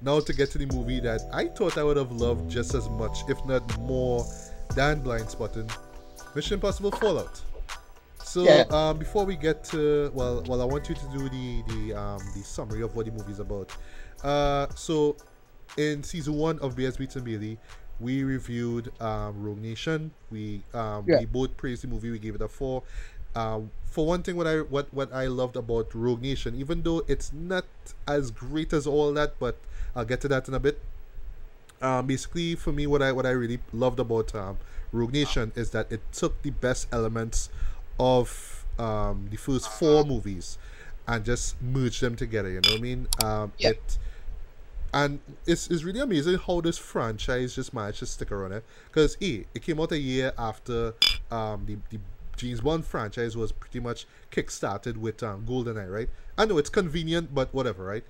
now to get to the movie that I thought I would have loved just as much, if not more, than Blind Spotting, Mission Impossible Fallout. So Yeah. before we get to I want you to do the summary of what the movie is about. So in season 1 of BS Beats and Bailey, we reviewed Rogue Nation. We both praised the movie. We gave it a 4. For one thing, what I loved about Rogue Nation, even though it's not as great as all that, but I'll get to that in a bit. Basically, for me, what I really loved about Rogue Nation is that it took the best elements of the first 4 movies and just merged them together. You know what I mean? It's really amazing how this franchise just managed to stick around it. Because it came out a year after the James Bond franchise was pretty much kick-started with GoldenEye, right? I know it's convenient, but whatever, right?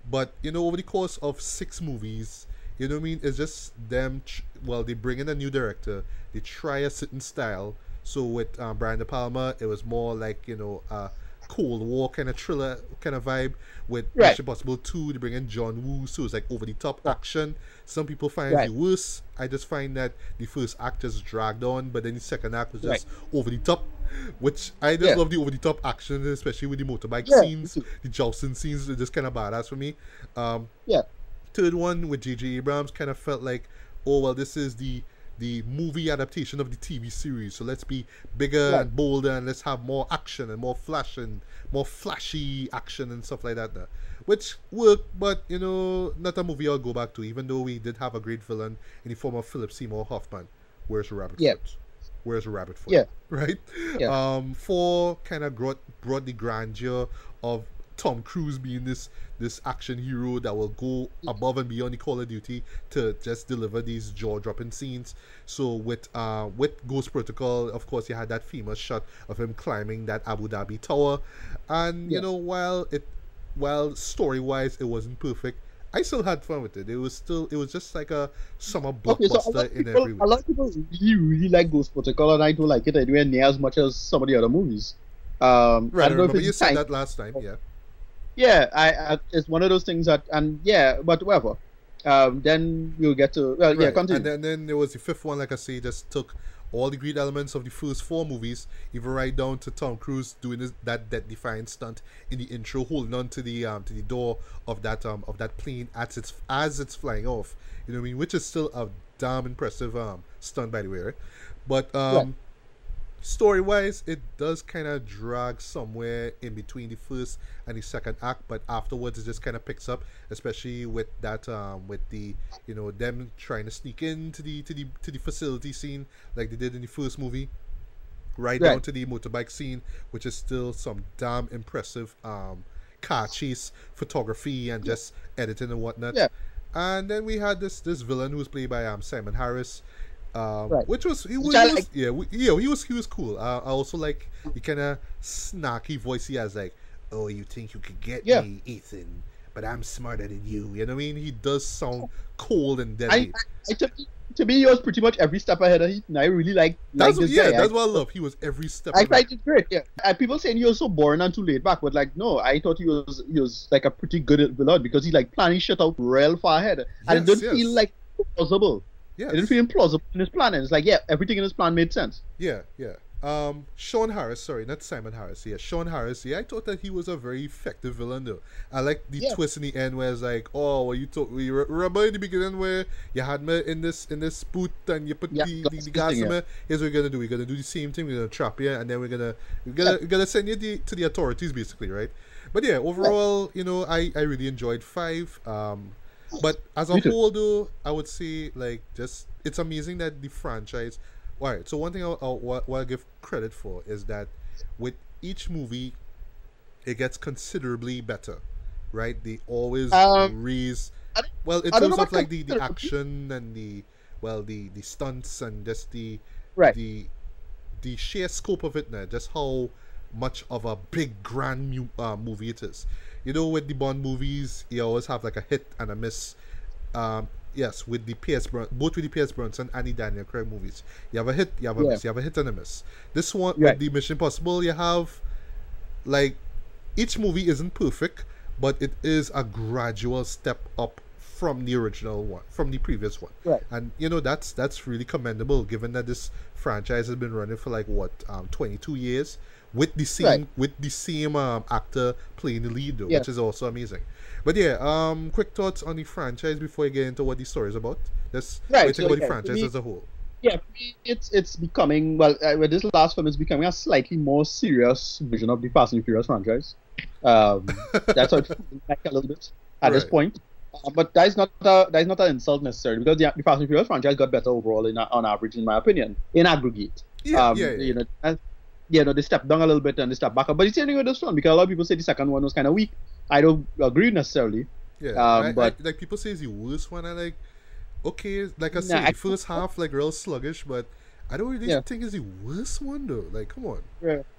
But, over the course of 6 movies, you know what I mean? It's just them, they bring in a new director, they try a certain style. So with Brian De Palma, it was more like, a Cold War kind of thriller kind of vibe. With Mission Impossible 2, they bring in John Woo, so it's like over-the-top action. Some people find it worse. I just find that the first act just dragged on, but then the second act was just over-the-top, which I just love the over-the-top action, especially with the motorbike scenes, the jousting scenes, they're just kind of badass for me. Third one with J.J. Abrams kind of felt like, this is the movie adaptation of the TV series, so let's be bigger and bolder, and let's have more action and more flash and more flashy action and stuff like that, which worked, but not a movie I'll go back to, even though we did have a great villain in the form of Philip Seymour Hoffman. Where's the rabbit foot? Where's the rabbit foot? Right. 4 kind of brought the grandeur of Tom Cruise being this action hero that will go above and beyond the Call of Duty to just deliver these jaw-dropping scenes. So with Ghost Protocol, of course, you had that famous shot of him climbing that Abu Dhabi tower, and while story-wise it wasn't perfect, I still had fun with it. It was just like a summer blockbuster in every way. A lot of people really like Ghost Protocol, and I don't like it anywhere near as much as some of the other movies. I remember you said that last time, I it's one of those things that, but whatever. Then we'll get to continue. And then there was the 5th one, like I say, just took all the great elements of the first 4 movies, even right down to Tom Cruise doing that defiant stunt in the intro, holding on to the door of that plane as it's flying off. You know what I mean? Which is still a damn impressive stunt, by the way, right? But story-wise, it does kind of drag somewhere in between the first and the second act, but afterwards it just kind of picks up, especially with that with the them trying to sneak into the facility scene like they did in the first movie, right down to the motorbike scene, which is still some damn impressive car chase photography and just editing and whatnot. And then we had this villain who was played by Simon Harris. Which was he was cool. I also like the kind of snarky voice he has, like, "Oh, you think you could get me, Ethan? But I'm smarter than you." You know what I mean? He does sound cold and deadly. To me, he was pretty much every step ahead of Ethan. I really like this guy. That's what I love. He was every step. I find it great. And people saying he was so boring and too laid back, but like, no, I thought he was like a pretty good villain because he like planning shit out real far ahead, and it didn't feel like plausible. It didn't feel implausible in his planning. It's like, everything in his plan made sense. Sean Harris, sorry, not Simon Harris. Sean Harris. I thought that he was a very effective villain, though. I like the twist in the end where it's like, you remember in the beginning where you had me in this boot and you put the gas in me. Here's what we're gonna do. We're gonna do the same thing. We're gonna trap you, and then we're gonna send you to the authorities, basically, right? But overall, I really enjoyed 5. But as a whole, though, I would say, like, just it's amazing that the franchise. All right, so one thing I'll give credit for is that with each movie, it gets considerably better, right? They always raise. Well, in terms of like the action and the stunts and just the sheer scope of it now, just how much of a big grand movie it is. With the Bond movies, you always have like a hit and a miss. Yes, with the both with the Pierce Brosnan and the Daniel Craig movies, you have a hit, you have a miss, you have a hit and a miss. This one with the Mission Impossible, you have like each movie isn't perfect, but it is a gradual step up from the original one, from the previous one. Right. And that's really commendable, given that this franchise has been running for like 22 years with the same actor playing the lead though, which is also amazing. But quick thoughts on the franchise before I get into what the story is about. Let's talk about the franchise as a whole. Yeah, for me, it's becoming, with this last film, it's becoming a slightly more serious version of the Fast and Furious franchise. That's how it feels like a little bit at this point. But that is not an insult necessarily, because the Fast and Furious franchise got better overall on average, in my opinion, in aggregate. They stepped down a little bit and they stepped back up. But it's the same thing with this one, because a lot of people say the second one was kind of weak. I don't agree necessarily. Yeah, but like people say it's the worst one. I like, okay, like I said, the first half like real sluggish, but I don't really think it's the worst one though. Like, come on.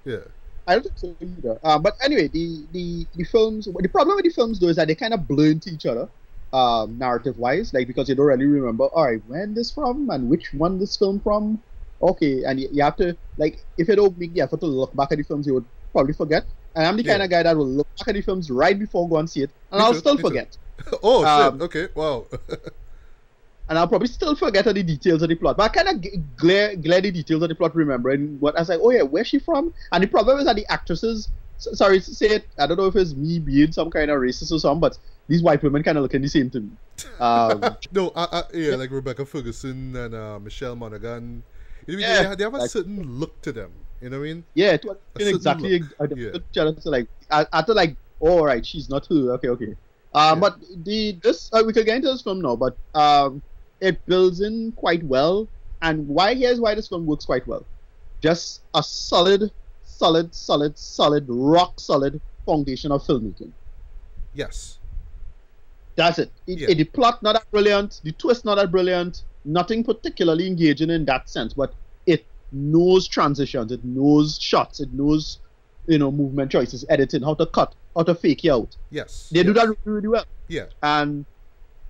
Yeah. I don't think so either. But anyway, the films. The problem with the films though is that they kind of blur into each other, narrative wise. Like, because you don't really remember, all right, when this from and which one this film from. Okay, and you have to, like, if you don't make the effort to look back at the films, you would probably forget. And I'm the kind of guy that will look back at the films right before go and see it, and I'll still forget. Oh shit! Okay, wow. And I'll probably still forget the details of the plot, but I kind of glare the details of the plot, remembering what I was like, oh yeah, where's she from? And the problem is that the actresses, sorry to say it, I don't know if it's me being some kind of racist or something, but these white women kind of looking the same to me. No, like Rebecca Ferguson and Michelle Monaghan. They have a certain look to them. You know what I mean? Yeah, it was exactly. So like, after like, oh, all right, she's not her. Okay. But we could get into this film now, but it builds in quite well. And here's why this film works quite well. Just a solid, rock solid foundation of filmmaking. Yes. That's it. The plot not that brilliant, the twist not that brilliant, nothing particularly engaging in that sense, but it knows transitions, it knows shots, it knows, movement choices, editing, how to cut, how to fake you out. Yes. They do that really, really well. Yeah. And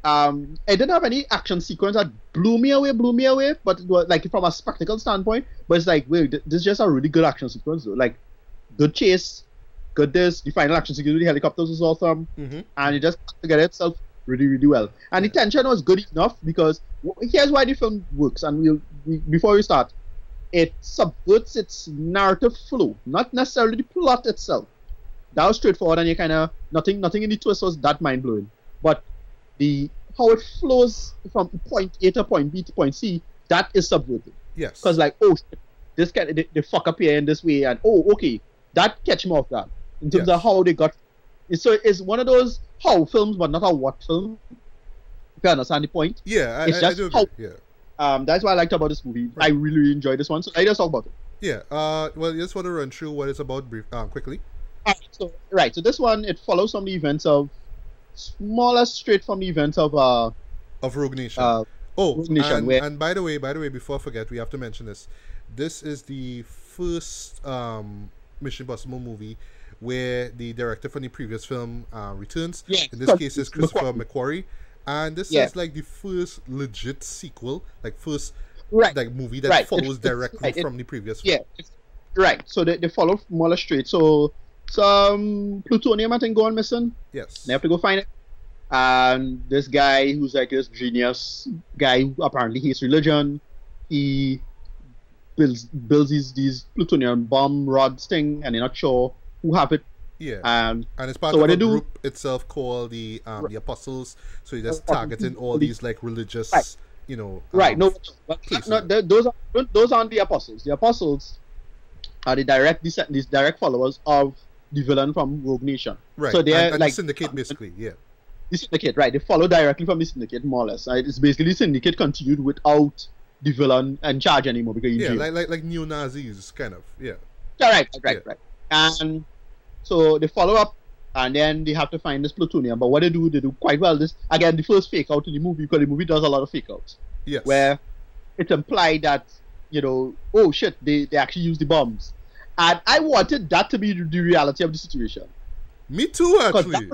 it didn't have any action sequence that blew me away, but it was like from a spectacle standpoint, but it's like, wait, this is just a really good action sequence though. Like, good chase, good this, the final action sequence with the helicopters was awesome, and it just together itself really, really well. And the tension was good enough, because here's why the film works, and before we start, it subverts its narrative flow, not necessarily the plot itself. That was straightforward, and you kind of nothing in the twist was that mind blowing, but how it flows from point A to point B to point C, that is subverted. Yes. Because like, oh shit, this guy they fuck up here in this way, and oh okay, that catch me off guard in terms of how they got. So it's one of those how films, but not a what film. If you understand the point. Yeah, I do agree. That's what I liked about this movie. Right. I really enjoyed this one, so I just talk about it. Yeah. Well, you just want to run through what it's about quickly. So this one, it follows some of the events of straight from the events of Rogue Nation. Rogue Nation, and by the way, before I forget, we have to mention this. This is the first Mission Impossible movie where the director from the previous film returns. In this case, is Christopher McQuarrie, and this is like the first legit sequel, like first like movie that follows directly from the previous film. So they follow more or less straight. So some plutonium, I think, going missing. Yes. They have to go find it. And this guy, who's like this genius guy who apparently hates religion, he builds these plutonium bomb rods thing, and they're not sure who have it. Yeah. And it's part of a group itself called the Apostles. So you're just targeting all these like religious, those aren't the Apostles. The Apostles are the direct followers of the villain from Rogue Nation. Right. So they're and like the Syndicate, basically. Yeah. The Syndicate, right? They follow directly from the Syndicate, more or less. Right? It's basically the Syndicate continued without the villain in charge anymore, because like neo-Nazis, kind of. Yeah. Right. And so they follow up, and then they have to find this plutonium. But what they do quite well. This again, the first fake out in the movie, because the movie does a lot of fake outs. Yes. Where it's implied that oh shit, they actually use the bombs. And I wanted that to be the reality of the situation. Me too, actually.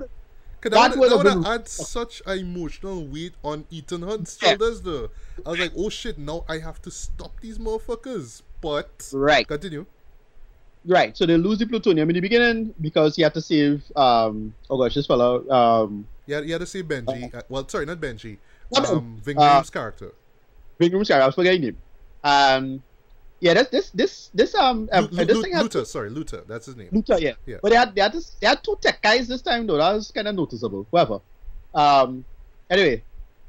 That would add such an emotional weight on Ethan Hunt's shoulders, though. I was like, oh shit, now I have to stop these motherfuckers. But, continue. Right, so they lose the plutonium in the beginning because he had to save, this fellow, You had to say Benji. Well, sorry, not Benji. Ving Rhames' character. Ving Rhames' character. I was forgetting him. Yeah, this thing has Luther. Sorry, Luther. That's his name. Luther, yeah. But they had two tech guys this time though. That was kind of noticeable. Whatever. Anyway,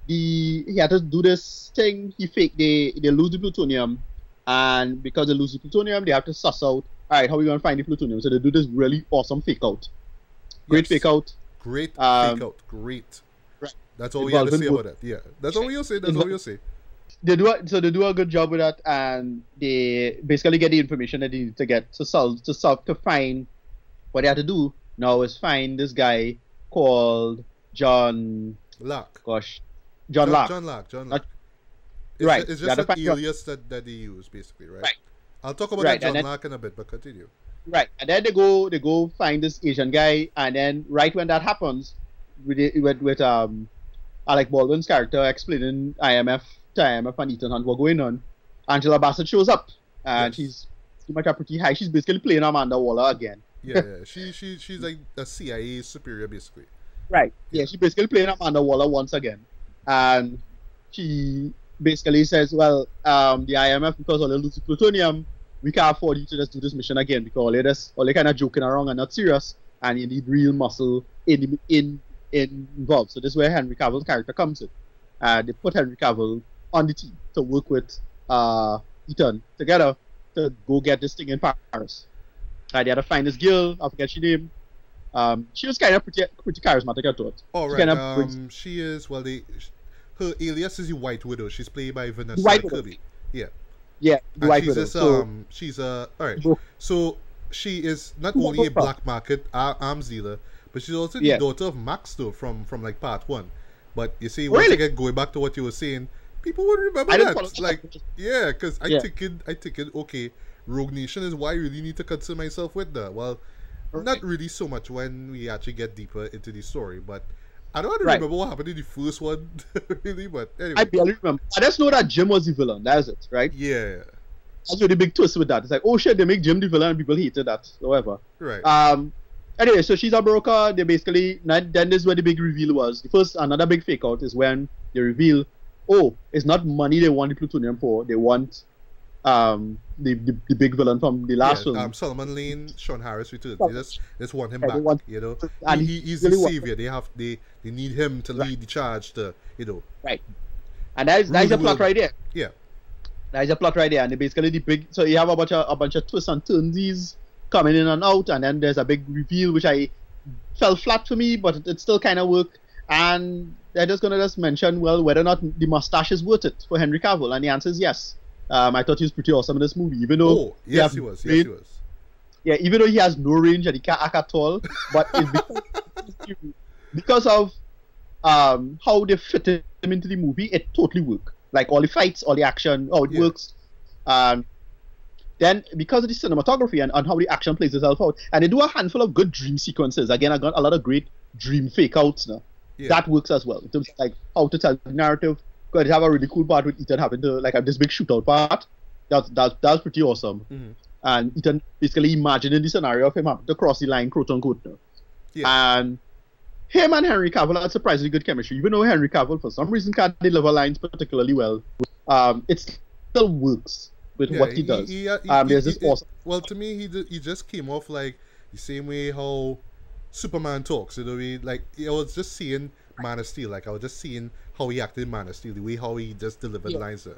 he had to do this thing. They lose the plutonium, and because they lose the plutonium, they have to suss out. All right, how are we gonna find the plutonium? So they do this really awesome fake out. Great fake out. Great fake out. Great. Right. That's all we have to say about that. Yeah, that's all we'll say. That's all we'll say. They do a good job with that, and they basically get the information that they need to get to find. What they have to do now is find this guy called John Locke. John Locke. John Locke. Right. It's just an alias that they use, basically, right? Right. I'll talk about that John Locke in a bit, but continue. Right, and then they go find this Asian guy, and then right when that happens, with Alec Baldwin's character explaining IMF and Ethan Hunt were going on, Angela Bassett shows up, and she's pretty much a pretty high. She's basically playing Amanda Waller again. Yeah. She's like a CIA superior, basically. Right. Yeah, she's basically playing Amanda Waller once again, and she basically says, well, the IMF, because all they lose plutonium, we can't afford you to just do this mission again because all they kind of joking around and not serious, and you need real muscle involved. So this is where Henry Cavill's character comes in. They put Henry Cavill on the team to work with Ethan together to go get this thing in Paris. They had to find this girl. I forget her name. She was kind of pretty charismatic, I thought. Oh, right. She is, well, her alias is the White Widow. She's played by Vanessa Kirby. Yeah. Yeah, the White Widow. All right. So she is not only a black market arms dealer, but she's also the daughter of Max, though, from like part 1. But you see, once again, going back to what you were saying, people would remember that. Like, yeah, because I thinking, okay, Rogue Nation is why I really need to concern myself with that. Well, not really so much when we actually get deeper into the story, but I don't remember what happened in the first one, really, but anyway. I barely remember. I just know that Jim was the villain. That is it, right? Yeah. That's really big twist with that. It's like, oh shit, they make Jim the villain and people hated that, however. Right. Anyway, so she's a broker. They basically, then this is where the big reveal was. Another big fake out is when they reveal, oh, it's not money they want the plutonium for. They want the big villain from the last film. Solomon Lane, Sean Harris returned. They just want him back, you know. And he's the savior. They need him to lead the charge to, you know. Right. And that's a plot right there. Yeah. That's a plot right there. And they basically so you have a bunch of twists and turnsies coming in and out, and then there's a big reveal which I fell flat for me, but it still kind of worked. And they're just gonna mention, well, whether or not the mustache is worth it for Henry Cavill, and the answer is yes. I thought he was pretty awesome in this movie, even though he was. Yeah, even though he has no range and he can't act at all, but it's because of how they fit him into the movie, it totally worked. Like all the fights, all the action, how it works. Then because of the cinematography and how the action plays itself out, and they do a handful of good dream sequences. Again, I got a lot of great dream fake outs now. Yeah. That works as well in terms of like how to tell the narrative. Because they have a really cool part with Ethan having to like have this big shootout part. That's pretty awesome. Mm-hmm. And Ethan basically imagining the scenario of him having to cross the line, quote unquote. Yeah. And him and Henry Cavill had surprisingly good chemistry. Even though Henry Cavill for some reason can't deliver lines particularly well, it still works with what he does. There's this awesome. Well, to me, he just came off like the same way how Superman talks. You know, like I was just seeing Man of Steel. Like I was just seeing how he acted in Man of Steel, the way how he just delivered lines there.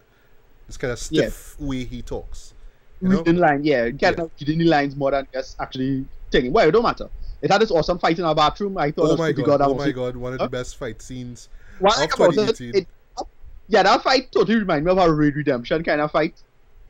This kind of stiff way he talks. Reading line, reading the lines more than just actually taking. Well, it don't matter. It had this awesome fight in our bathroom. I thought, oh my god, one of the best fight scenes of 2018. That fight totally reminded me of a Raid Redemption kind of fight.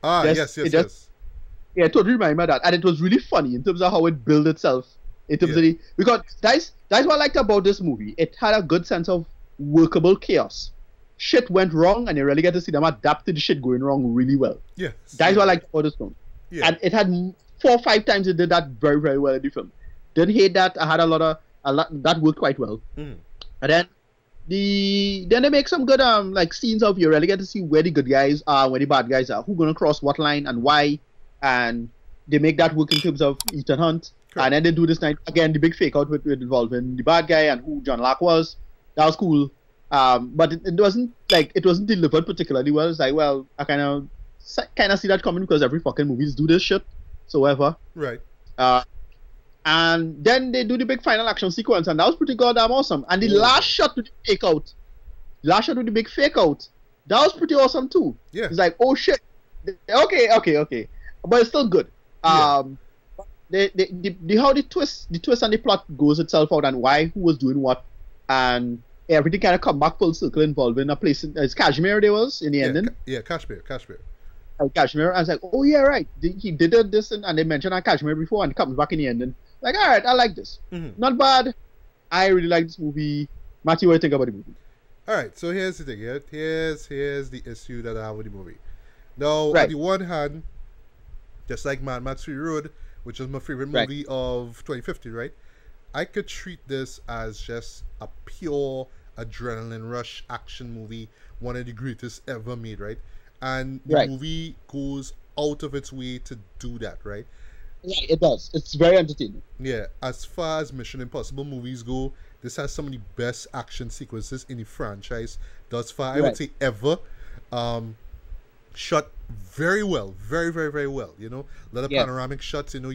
Yes. Yeah, it totally reminded me of that, and it was really funny in terms of how it built itself. In terms of because that's what I liked about this movie. It had a good sense of workable chaos. Shit went wrong, and you really get to see them adapt to the shit going wrong really well. Yeah, that's what I liked about this film. Yeah. And it had 4 or 5 times it did that very, very well in the film. Didn't hate that. I had a lot that worked quite well. And then they make some good like scenes of you really get to see where the good guys are, where the bad guys are, who's gonna cross what line and why, and they make that work in terms of Ethan Hunt. And then they do this night again, the big fake out with involving the bad guy and who John Locke was. That was cool. But it wasn't delivered particularly well. It's like, well, I kind of see that coming because every fucking movies do this shit. So whatever. Right. And then they do the big final action sequence, and that was pretty goddamn awesome. And the last shot with the fake out, the big fake out, that was pretty awesome too. Yeah. It's like, oh shit. Okay. But it's still good. How the twist and the plot goes itself out, and why, who was doing what, and everything kind of come back full circle involving a place it's Kashmir there was in the ending. Kashmir. Kashmir. I was like, oh yeah, right. He did this and they mentioned Kashmir before, and it comes back in the ending. Like, all right, I like this. Mm-hmm. Not bad. I really like this movie. Matthew, what do you think about the movie? All right, so here's the thing. Here's the issue that I have with the movie. Now, Right. on the one hand, just like Mad Max Fury Road, which is my favorite movie of 2015, right? I could treat this as just a pure adrenaline rush action movie, one of the greatest ever made, right? And the movie goes out of its way to do that, right? Yeah, it does. It's very entertaining. Yeah, as far as Mission Impossible movies go, this has some of the best action sequences in the franchise thus far. I would say ever. Shot very well, very, very, very well. You know, a lot of panoramic shots. You know,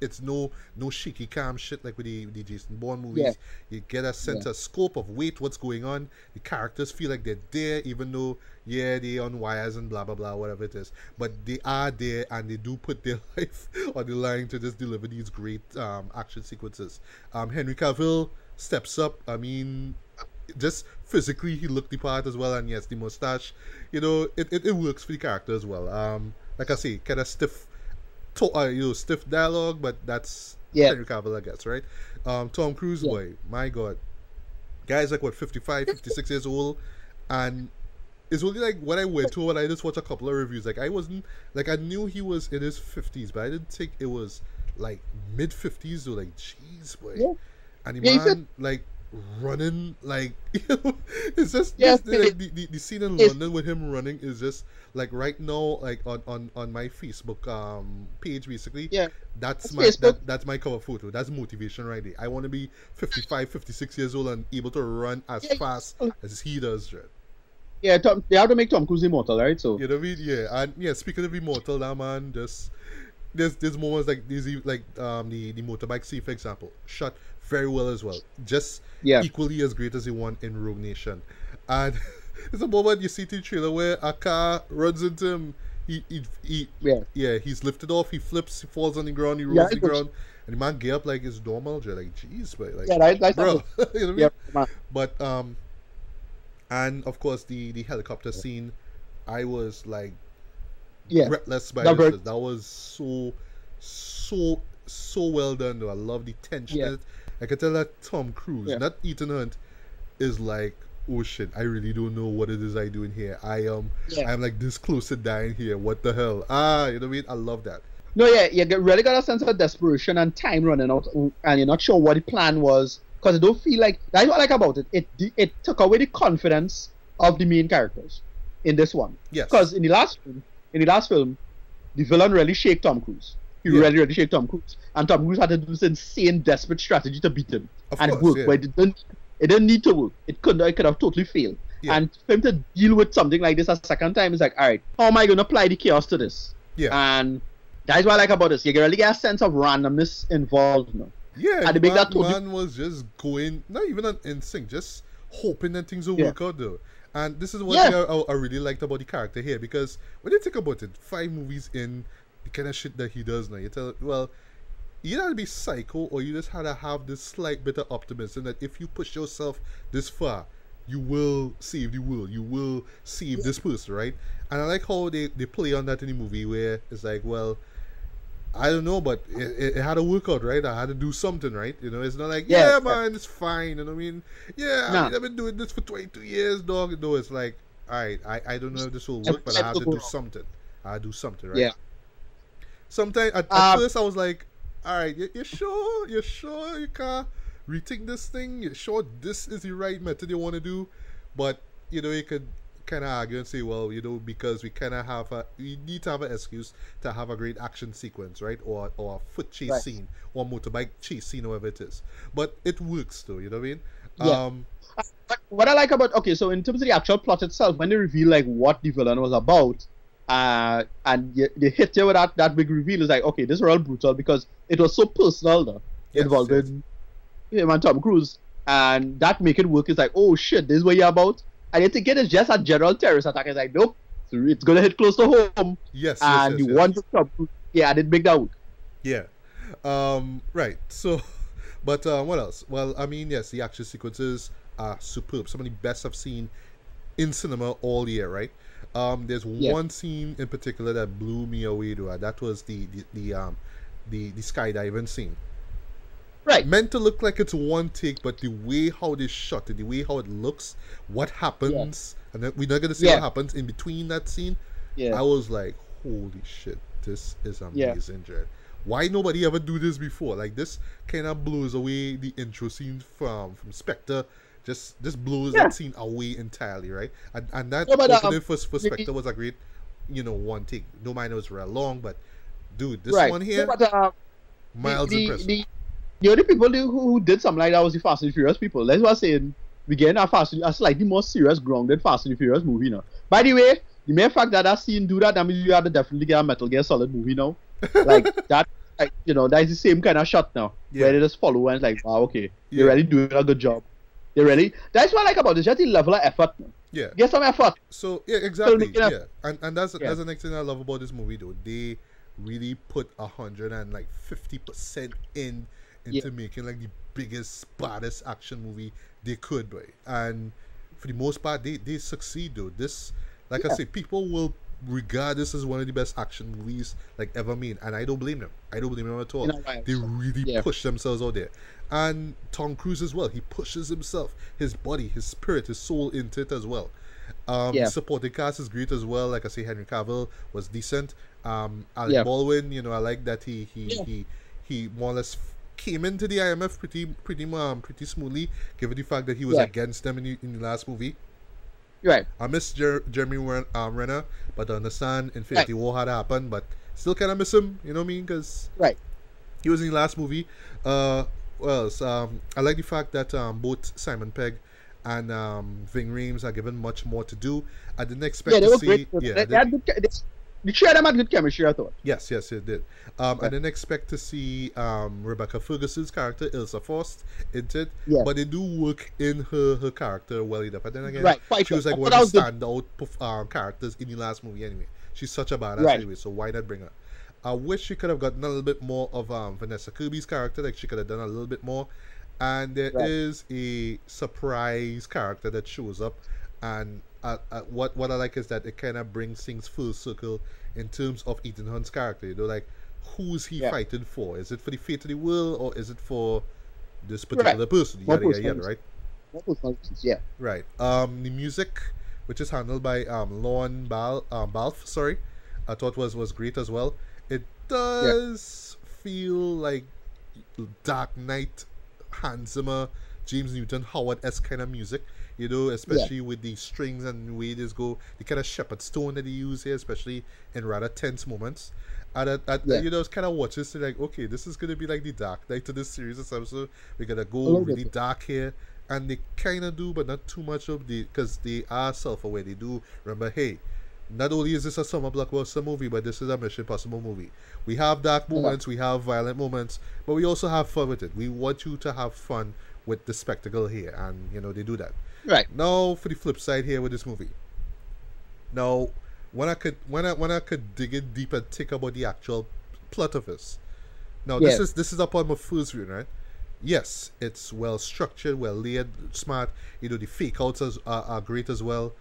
it's no shaky cam shit like with the Jason Bourne movies. Yeah. You get a sense of scope of weight, what's going on. The characters feel like they're there, even though they're on wires and blah blah blah, whatever it is. But they are there, and they do put their life on the line to just deliver these great action sequences. Henry Cavill steps up. I mean, just physically he looked the part as well, and yes, the mustache, you know, it works for the character as well. Like I say, kind of stiff dialogue, but that's Henry Cavill, I guess, right? Tom Cruise, boy, my god, guy's like what, 55, 56 years old, and it's only like when I went to when I just watched a couple of reviews, like I wasn't like, I knew he was in his 50s, but I didn't think it was like mid 50s though. Like, jeez, boy, and the man like running, like, you know, it's just the scene in London with him running is just like right now, like on my Facebook page, basically. That's my cover photo. That's motivation right there. I want to be 55, 56 years old and able to run as fast as he does, right? Yeah, they have to make Tom Cruise immortal, right? So you know what I mean? Yeah, and speaking of immortal, now man, just there's moments like these, like the motorbike scene, for example, shot very well as well, just equally as great as the one in Rogue Nation. And there's a moment you see the trailer where a car runs into him. He's lifted off, he flips, he falls on the ground, he rolls on the ground, and the man get up like it's normal. Just like, jeez, but like, bro, you know what I mean? But and of course the helicopter scene, I was like breathless by this. That was so well done though. I love the tension in it. I can tell that Tom Cruise, not Ethan Hunt, is like, oh shit, I really don't know what it is I do in here. I'm like this close to dying here. What the hell? You know what I mean? I love that. No, you really got a sense of desperation and time running out, and you're not sure what the plan was, because it don't feel like, that's what I like about it. It took away the confidence of the main characters in this one. Yes. Because in the last film, the villain really shake Tom Cruise. He really shake Tom Cruise, and Tom Cruise had to do this insane, desperate strategy to beat him, it worked. But it didn't need to work. It could have totally failed. And for him to deal with something like this a second time, is like, all right, how am I going to apply the chaos to this? And that's what I like about this. You really get a sense of randomness involved now. Yeah, and man was just going, not even on instinct, just hoping that things will work out though. And this is what I really liked about the character here, because when you think about it, 5 movies in, the kind of shit that he does now, you tell, well, you had to be psycho, or you just had to have this slight bit of optimism that if you push yourself this far, you will save the world, you will save this person, right? And I like how they play on that in the movie, where it's like, well, I don't know, but it had to work out, right? I had to do something, right? You know, it's not like, man, it's fine, you know what I mean? I've been doing this for 22 years, dog. No, it's like, all right, I don't know if this will work, but I have to do something. I have to do something, right? Sometimes, at first, I was like, all right, you sure you can't rethink this thing? You sure this is the right method you want to do? But, you know, you could kind of argue and say, well, because we kind of we need to have an excuse to have a great action sequence, right? Or a foot chase scene, or motorbike chase scene, or whatever it is. But it works, though. You know what I mean? What I like about so in terms of the actual plot itself, when they reveal like what the villain was about, and they hit you with that big reveal, is like, okay, this is real brutal because it was so personal, though, involving him and Tom Cruise, and that make it work. It's like, oh shit, this is what you're about. And you think it is just a general terrorist attack. It's like, nope, it's gonna hit close to home. And you want to stop. Yeah, I didn't make that work. Yeah. Right. So, but what else? Well, I mean, yes, the action sequences are superb. Some of the best I've seen in cinema all year. Right. There's one scene in particular that blew me away. That was the skydiving scene. Right. Meant to look like it's one take, but the way how they shot it, the way how it looks, what happens, and then we're not going to see what happens in between that scene. I was like, holy shit, this is amazing, Jared. Why nobody ever do this before? Like, this kind of blows away the intro scene from Spectre. Just blows that scene away entirely, right? And that opening for Spectre was a great, one take. No mind it was real long, but dude, this one here, miles impressive. The only people who did something like that was the Fast and Furious people. That's what I'm saying. We get a slightly more serious, grounded Fast and Furious movie now. By the way, the mere fact that scene do that means you have to definitely get a Metal Gear Solid movie now. Like that, that is the same kind of shot now. Where they just follow and it's like, wow, okay, they're really doing a good job. That's what I like about this. Just the level of effort. Yeah. Get some effort. So exactly. And that's the next thing I love about this movie, though. They really put 150% into making like the biggest, baddest action movie they could, boy. And for the most part, they succeed, though. This, like I say, people will regard this as one of the best action movies like ever made, and I don't blame them. I don't blame them at all. They really push themselves out there. And Tom Cruise as well. He pushes himself, his body, his spirit, his soul into it as well. The supporting cast is great as well. Like I say, Henry Cavill was decent. Alec Baldwin, I like that he more or less came into the IMF pretty smoothly, given the fact that he was against them in the last movie. Right. I miss Jeremy Renner, but I understand Infinity War had happened, but still kind of miss him. You know what I mean? Because he was in the last movie. I like the fact that both Simon Pegg and Ving Rhames are given much more to do. I didn't expect to see. The two of them had good chemistry, I thought. Yes, it did. I didn't expect to see Rebecca Ferguson's character, Ilsa Faust, into it, but they do work in her character well enough. But then again, she was like one of the standout characters in the last movie anyway. She's such a badass anyway, so why not bring her? I wish she could have gotten a little bit more of Vanessa Kirby's character, like she could have done a little bit more. And there is a surprise character that shows up, and what I like is that it kind of brings things full circle in terms of Ethan Hunt's character. Like, who's he fighting for? Is it for the fate of the world, or is it for this particular person? Right? Right. The music, which is handled by Lorne Balfe, sorry, I thought was great as well. It does feel like Dark Knight, Hans Zimmer, James Newton Howard-esque kind of music, especially with the strings and the way this go, the kind of shepherd's tone that they use here, especially in rather tense moments. And it's kind of watch this like, okay, this is gonna be like the Dark Knight to this series or something. So we're gonna go really dark here, and they kind of do, but not too much of because they are self-aware. They do remember, hey, not only is this a summer blockbuster movie, but this is a Mission Impossible movie. We have dark moments, we have violent moments, but we also have fun with it. We want you to have fun with the spectacle here, and they do that. Right. Now for the flip side here with this movie. Now, when I could dig in deep and think about the actual plot of this. Now this is upon my first viewing, right? Yes, it's well structured, well layered, smart. The fake outs are great as well.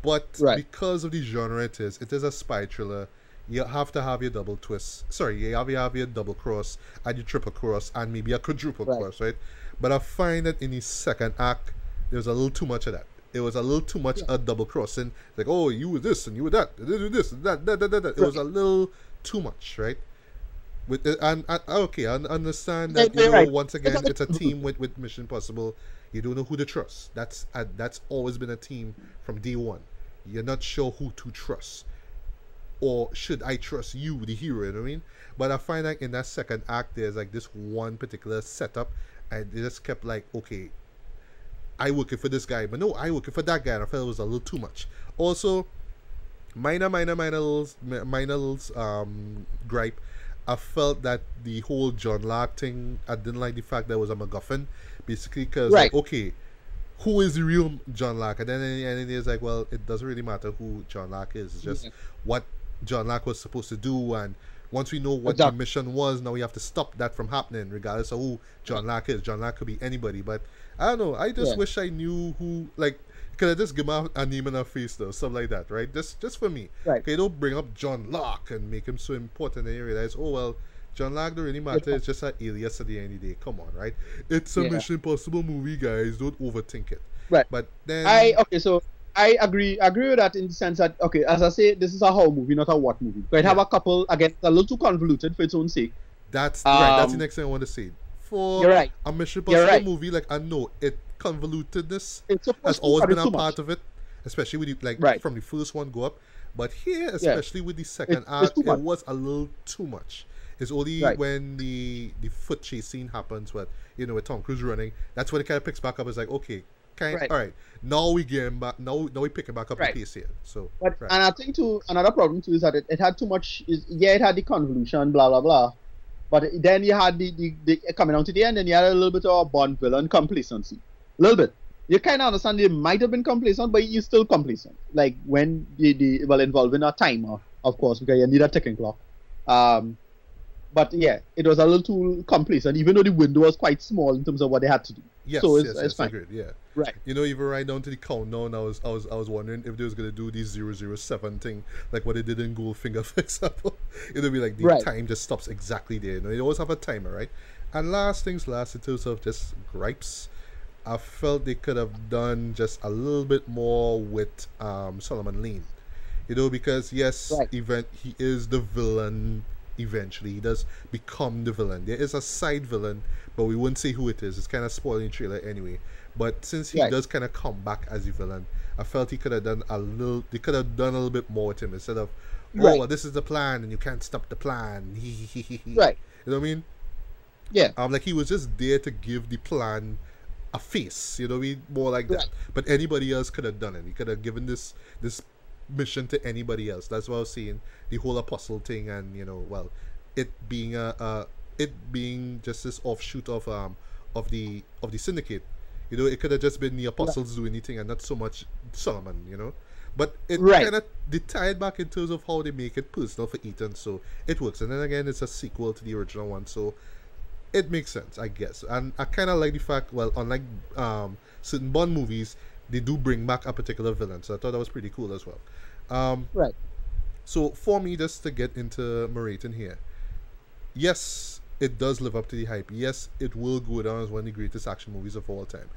But because of the genre it is a spy thriller. You have to have your double twist. Sorry, you have your double cross and your triple cross and maybe a quadruple cross, right? But I find that in the second act, there was a little too much of that. It was a little too much of double crossing. Like, oh, you were this and you were that. This and that. It was a little too much, right? Okay, I understand that once again it's a team with Mission Impossible. You don't know who to trust. That's always been a team from day one. you're not sure who to trust, or should I trust you, the hero? You know what I mean? But I find like in that second act, there's like this one particular setup, and they just kept like, okay, I working for this guy, but no, I working for that guy. And I felt it was a little too much. Also, minor gripe. I felt that the whole John Lark thing, I didn't like the fact that it was a MacGuffin, basically, because like, okay, who is the real John Lark? And then it's like, well, it doesn't really matter who John Lark is. It's just what John Lark was supposed to do, and once we know what the mission was, now we have to stop that from happening, regardless of who John Lark is. John Lark could be anybody, but I don't know. I just wish I knew who, like, could I just give him a name and a face, though, something like that, right? Just for me. Right. Okay, don't bring up John Lark and make him so important, and you realize, oh, well, John Lark don't really matter. It's just an alias at the end of the day. Come on, right? It's a Mission Impossible movie, guys. Don't overthink it. Right. But then I agree with that in the sense that, okay, as I say, this is a how movie, not a what movie. But it have a couple, again, a little too convoluted for its own sake. That's right. That's the next thing I want to say. For a Mission Impossible movie, like, I know it convolutedness has always been a part of it, especially with the, from the first one go up. But here, especially with the second act, it was a little too much. It's only when the foot chase scene happens, with Tom Cruise running, that's when it kind of picks back up. It's like, okay, all right, now we get back. Now we picking back up the pace here. So, and I think too, another problem too is that it had too much. It had the convolution, blah blah blah, but then you had the coming down to the end, and you had a little bit of a Bond villain complacency, a little bit. You kind of understand they might have been complacent, but you're still complacent. Like when involving a timer, of course, because you need a ticking clock. But yeah, it was a little too complacent, even though the window was quite small in terms of what they had to do. Yes, so it's fine. Agreed, yeah. Right. Even right down to the countdown, I was wondering if they was gonna do the 007 thing, like what they did in Goldfinger, for example. It'll be like the time just stops exactly there. They always have a timer, right? And last things last, in terms of just gripes, I felt they could have done just a little bit more with Solomon Lane. Because he is the villain. Eventually, he does become the villain. There is a side villain, but we wouldn't say who it is. It's kind of spoiling the trailer anyway. But since he does kind of come back as a villain, I felt he could have done a little. They could have done a little bit more with him instead of, well, this is the plan and you can't stop the plan. Right. You know what I mean? Yeah. Like he was just there to give the plan a face. You know what I mean? More like that. But anybody else could have done it. He could have given this mission to anybody else. That's what I was saying. The whole apostle thing, and it being just this offshoot of the syndicate. It could have just been the apostles doing anything and not so much Solomon. But it kind of they tie it back in terms of how they make it personal for Ethan, so it works. And then again, it's a sequel to the original one, so it makes sense, I guess. And I kind of like the fact, unlike certain Bond movies, they do bring back a particular villain, so I thought that was pretty cool as well. So for me, just to get into Marathon here, yes, it does live up to the hype. Yes, it will go down as one of the greatest action movies of all time.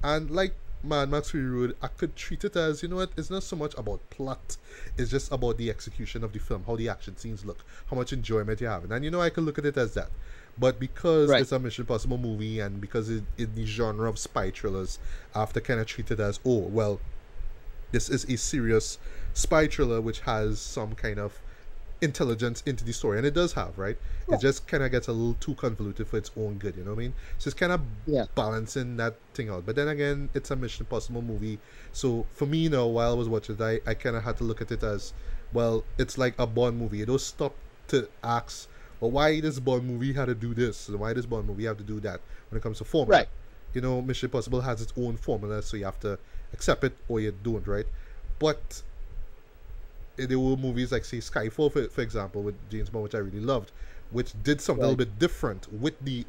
And like Mad Max Fury Road, I could treat it as, it's not so much about plot, it's just about the execution of the film, how the action scenes look, how much enjoyment you have. And I could look at it as that. But because it's a Mission Impossible movie, and because in the genre of spy thrillers, I have to kind of treat it as, this is a serious spy thriller which has some kind of intelligence into the story, and it does have, right? It just kind of gets a little too convoluted for its own good, you know what I mean? So it's kind of balancing that thing out. But then again, it's a Mission Impossible movie, so for me now, while I was watching it, I kind of had to look at it as, it's like a Bond movie. You don't stop to ask, why this Bond movie had to do this, and why this Bond movie have to do that when it comes to formula. Mission Impossible has its own formula, so you have to accept it or you don't, right? But there were movies like, say, Skyfall, for example, with James Bond, which I really loved, which did something a little bit different with the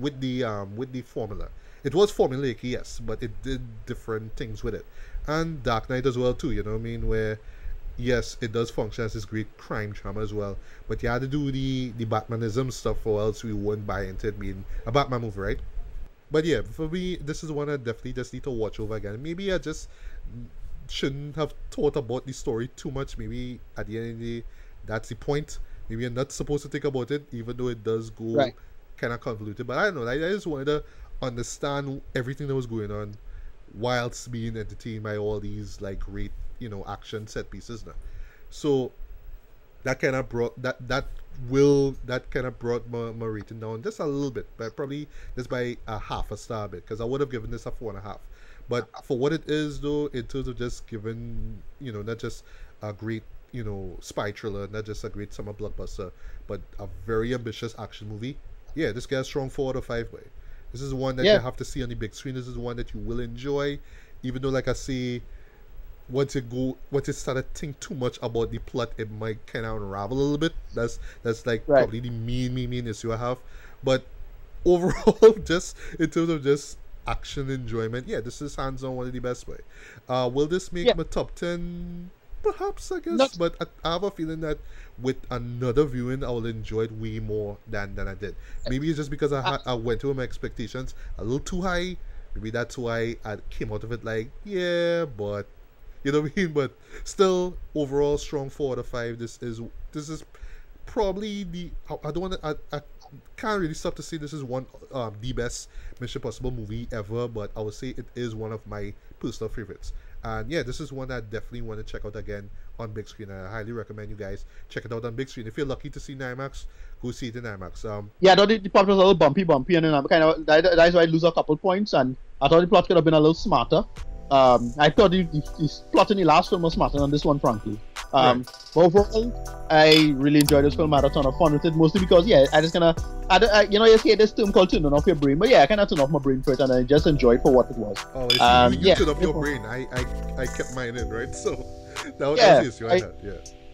formula. It was formulaic, yes, but it did different things with it. And Dark Knight as well too, you know what I mean? Where yes, it does function as this great crime drama as well, but you had to do the Batmanism stuff, or else we wouldn't buy into it being a Batman movie, right? But yeah, for me, this is one I definitely just need to watch over again. Maybe I just shouldn't have thought about the story too much. Maybe at the end of the day, that's the point. Maybe I'm not supposed to think about it, even though it does go kind of convoluted. But I don't know. I just wanted to understand everything that was going on whilst being entertained by all these like great action set pieces now. So that kind of brought my rating down just a little bit, but probably just by a half a star bit, because I would have given this a 4.5. But for what it is, though, in terms of just giving, not just a great, spy thriller, not just a great summer blockbuster, but a very ambitious action movie. Yeah, this gets strong 4 out of 5 by. This is one that you have to see on the big screen. This is one that you will enjoy, even though, like I say, once you start to think too much about the plot, it might kind of unravel a little bit. That's like probably the main issue I have. But overall, just in terms of just action enjoyment, yeah, this is hands on one of the best way. Will this make my top 10? Perhaps, I guess. But I have a feeling that with another viewing, I will enjoy it way more than I did. Maybe it's just because I went to my expectations a little too high. Maybe that's why I came out of it like, yeah, but you know what I mean? But still, overall, strong 4 out of 5. This is probably the I can't really stop to say this is one the best Mission Impossible movie ever, but I would say it is one of my personal favorites. And yeah, this is one I definitely want to check out again on big screen. And I highly recommend you guys check it out on big screen. If you're lucky to see in IMAX, go see it in IMAX. I thought the plot was a little bumpy, and then I'm that's why I lose a couple points. And I thought the plot could have been a little smarter. I thought the plot in the last film was smarter than this one, frankly. But overall, I really enjoyed this film. I had a ton of fun with it, mostly because I just you hear this term called turning off your brain, but I kind of turned off my brain for it, and I just enjoyed it for what it was. Oh, you turned off your brain. I kept mine in, right? So that was the issue I had. Yeah.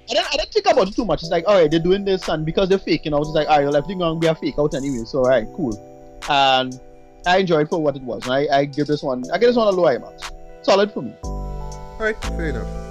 I didn't think about it too much. It's like, alright, they're doing this, and because they're fake, it's like, alright, everything's gonna be a fake out anyway. So alright, cool. And I enjoyed it for what it was. And I give this one a low IMAX. Solid for me. Alright, fair enough.